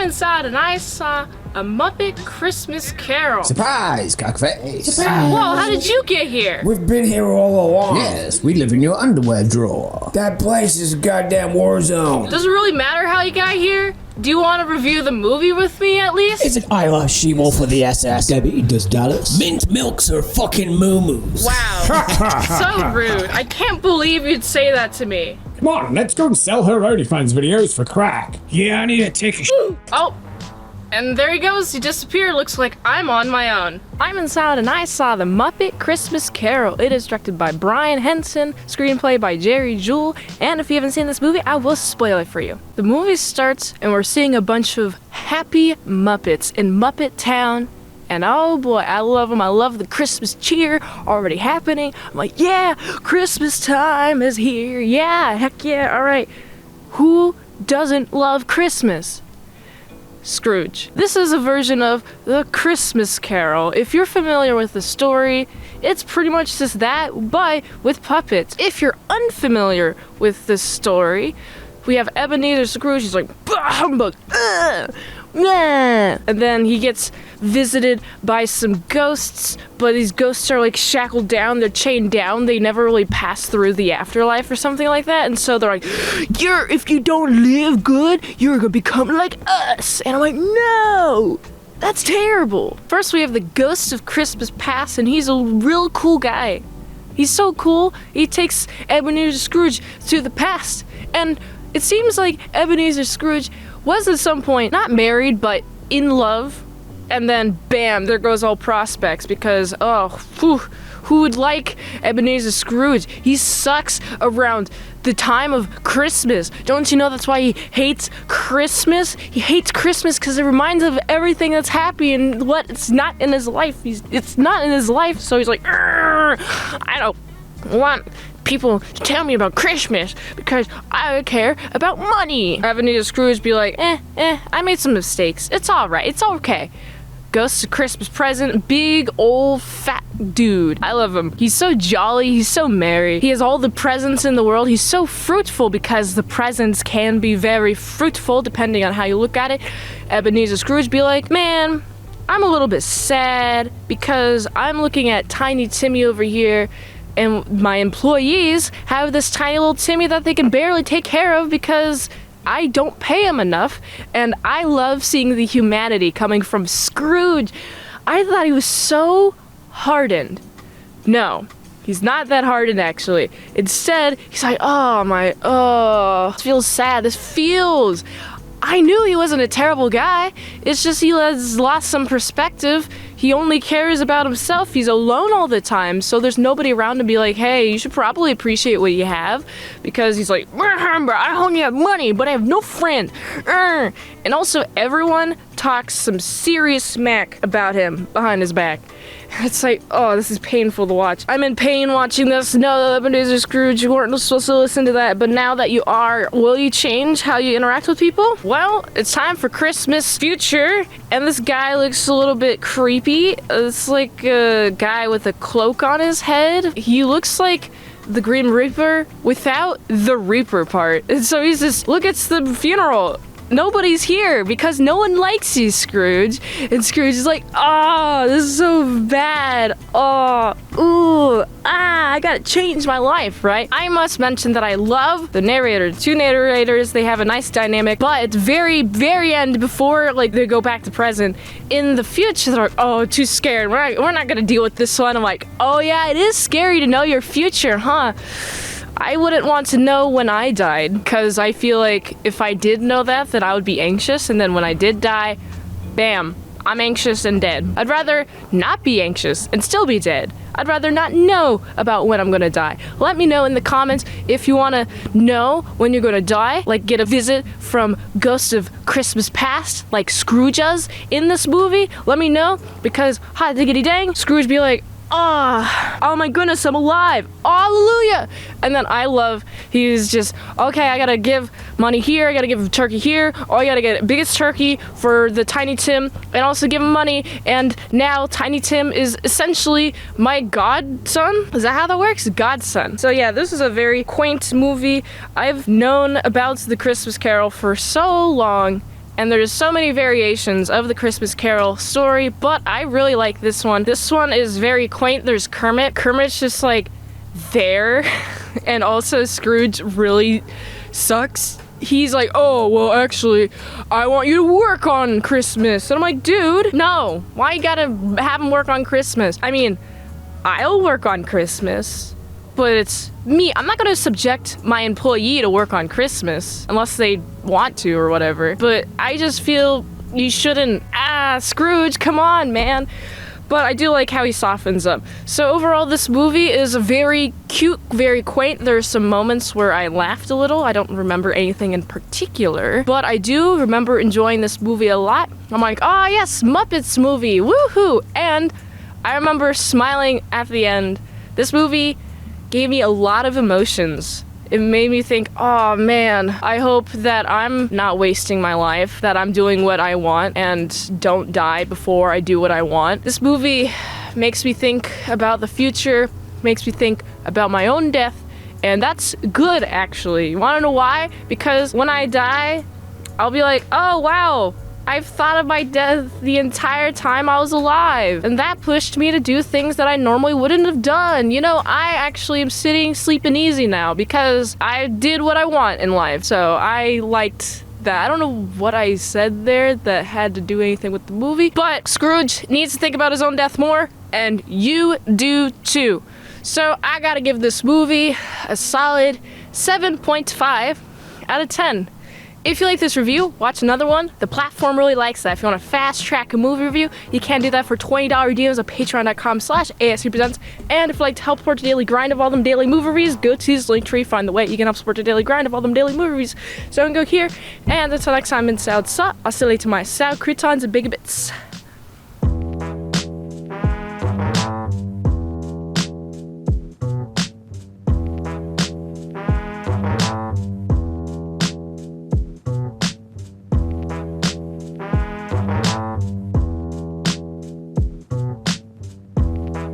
inside and I saw a Muppet Christmas Carol. Surprise, cockface. Surprise. Whoa, how did you get here? We've been here all along. Yes, we live in your underwear drawer. That place is a goddamn war zone. Does it really matter how you got here? Do you want to review the movie with me at least? Is it Isla She-Wolf for the SS? Debbie, does Dallas? Mint milks are fucking moo-moos. Wow. So rude. I can't believe you'd say that to me. Come on, let's go and sell her OnlyFans videos for crack. Yeah, I need to take a Oh, and there he goes. He disappeared. Looks like I'm on my own. I'm inside and I saw the Muppet Christmas Carol. It is directed by Brian Henson, screenplay by Jerry Jewell, and if you haven't seen this movie, I will spoil it for you. The movie starts and we're seeing a bunch of happy Muppets in Muppet Town. And oh boy, I love them. I love the Christmas cheer already happening. I'm like, yeah, Christmas time is here. Yeah, heck yeah, all right. Who doesn't love Christmas? Scrooge. This is a version of the Christmas Carol. If you're familiar with the story, it's pretty much just that, but with puppets. If you're unfamiliar with this story, we have Ebenezer Scrooge. He's like, bah, humbug, and then he gets visited by some ghosts, but these ghosts are like shackled down, they're chained down, they never really pass through the afterlife or something like that, and so they're like, if you don't live good, you're gonna become like us. And I'm like, no, that's terrible. First we have the ghost of Christmas Past, and he's a real cool guy. He's so cool, he takes Ebenezer Scrooge to the past, and it seems like Ebenezer Scrooge was at some point not married, but in love. And then, bam, there goes all prospects because, who would like Ebenezer Scrooge? He sucks around the time of Christmas. Don't you know that's why he hates Christmas? He hates Christmas because it reminds him of everything that's happy and what it's not in his life. It's not in his life, so he's like, I don't want people to tell me about Christmas because I care about money. Ebenezer Scrooge be like, I made some mistakes. It's alright, it's okay. Goes to Christmas present, big old fat dude. I love him. He's so jolly, he's so merry. He has all the presents in the world. He's so fruitful because the presents can be very fruitful depending on how you look at it. Ebenezer Scrooge be like, man, I'm a little bit sad because I'm looking at Tiny Timmy over here and my employees have this tiny little Timmy that they can barely take care of because I don't pay him enough, and I love seeing the humanity coming from Scrooge. I thought he was so hardened. No, he's not that hardened actually. Instead, he's like, this feels sad. I knew he wasn't a terrible guy. It's just he has lost some perspective. He only cares about himself. He's alone all the time, so there's nobody around to be like, hey, you should probably appreciate what you have, because he's like, I only have money, but I have no friends. And also, everyone talks some serious smack about him behind his back. It's like, oh, this is painful to watch. I'm in pain watching this. No, Ebenezer Scrooge, you weren't supposed to listen to that, but now that you are, will you change how you interact with people? Well, it's time for Christmas future, and this guy looks a little bit creepy. It's like a guy with a cloak on his head. He looks like the Grim Reaper without the Reaper part. And so he's just, look, it's the funeral. Nobody's here because no one likes you, Scrooge. And Scrooge is like, this is so bad. I gotta change my life, right? I must mention that I love the narrator. The two narrators, they have a nice dynamic, but at the very, very end, before like they go back to present, in the future, they're like, too scared. We're not gonna deal with this one. I'm like, oh yeah, it is scary to know your future, huh? I wouldn't want to know when I died, because I feel like if I did know that, then I would be anxious, and then when I did die, bam, I'm anxious and dead. I'd rather not be anxious and still be dead. I'd rather not know about when I'm gonna die. Let me know in the comments if you wanna know when you're gonna die, like get a visit from Ghosts of Christmas Past, like Scrooge does in this movie. Let me know, because hot diggity dang, Scrooge be like, oh my goodness, I'm alive, hallelujah. And then I love, he's just, okay, I gotta give money here, I gotta give turkey here, I gotta get biggest turkey for the Tiny Tim, and also give him money, and now Tiny Tim is essentially my godson. Is that how that works? Godson. So yeah, this is a very quaint movie. I've known about the Christmas Carol for so long, And there's so many variations of the Christmas Carol story, but I really like this one. This one is very quaint. There's Kermit. Kermit's just like there, and also Scrooge really sucks. He's like, oh, well, actually, I want you to work on Christmas. And I'm like, dude, no. Why you gotta have him work on Christmas? I mean, I'll work on Christmas, but it's me. I'm not gonna subject my employee to work on Christmas unless they want to or whatever. But I just feel you shouldn't. Scrooge, come on, man. But I do like how he softens up. So overall, this movie is very cute, very quaint. There's some moments where I laughed a little. I don't remember anything in particular, but I do remember enjoying this movie a lot. I'm like, oh yes, Muppets movie, woohoo! And I remember smiling at the end. This movie gave me a lot of emotions. It made me think, oh man, I hope that I'm not wasting my life, that I'm doing what I want and don't die before I do what I want. This movie makes me think about the future, makes me think about my own death, and that's good actually. You wanna know why? Because when I die, I'll be like, oh wow, I've thought of my death the entire time I was alive. And that pushed me to do things that I normally wouldn't have done. You know, I actually am sleeping easy now because I did what I want in life. So I liked that. I don't know what I said there that had to do anything with the movie, but Scrooge needs to think about his own death more, and you do too. So I gotta give this movie a solid 7.5 out of 10. If you like this review, watch another one. The platform really likes that. If you want to fast track a movie review, you can do that for $20 redeems at patreon.com/ASEPresents. And if you'd like to help support the daily grind of all them daily movie reviews, go to this link tree, find the way you can help support the daily grind of all them daily movie reviews. So I can go here, and until next time, mint salad, I'll see you later, my salad croutons and big bits.